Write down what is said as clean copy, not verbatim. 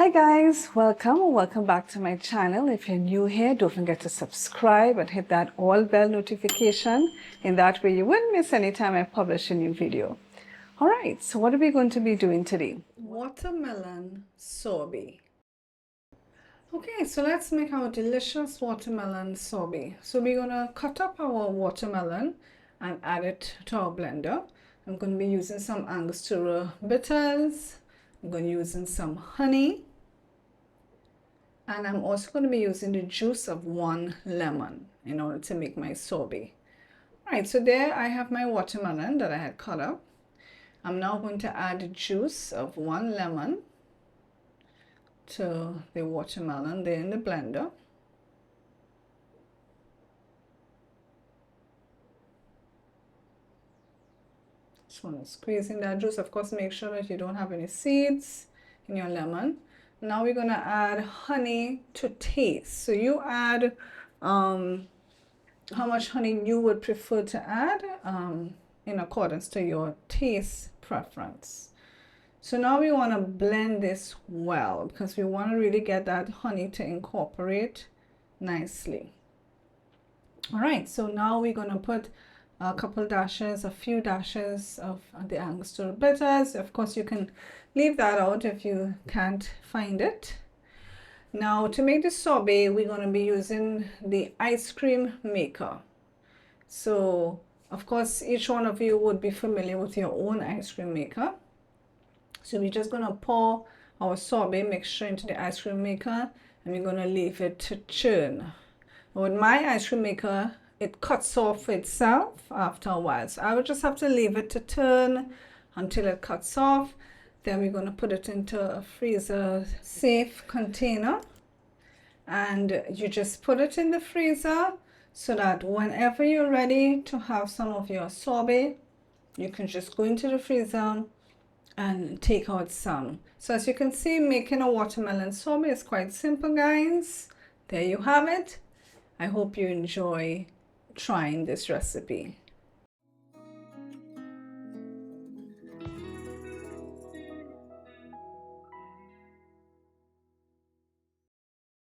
Hi guys, welcome back to my channel. If you're new here, don't forget to subscribe and hit that all bell notification. In that way you won't miss any time I publish a new video. Alright, so what are we going to be doing today? Watermelon sorbet. Okay, so let's make our delicious watermelon sorbet. So we're gonna cut up our watermelon and add it to our blender. I'm going to be using some Angostura bitters. I'm going to be using some honey. And I'm also going to be using the juice of 1 lemon in order to make my sorbet. Alright, so there I have my watermelon that I had cut up. I'm now going to add the juice of 1 lemon to the watermelon there in the blender. Just want to squeeze in that juice. Of course, make sure that you don't have any seeds in your lemon. Now we're going to add honey to taste. So you add how much honey you would prefer to add in accordance to your taste preference. So now we want to blend this well because we want to really get that honey to incorporate nicely. All right, so now we're going to put a few dashes of the Angostura bitters. Of course, you can leave that out if you can't find it. Now, to make the sorbet, we're going to be using the ice cream maker. So, of course, each one of you would be familiar with your own ice cream maker. So we're just going to pour our sorbet mixture into the ice cream maker and we're going to leave it to churn. With my ice cream maker, it cuts off itself after a while. So I would just have to leave it to turn until it cuts off. Then we're going to put it into a freezer safe container. And you just put it in the freezer so that whenever you're ready to have some of your sorbet, you can just go into the freezer and take out some. So as you can see, making a watermelon sorbet is quite simple, guys. There you have it. I hope you enjoy trying this recipe.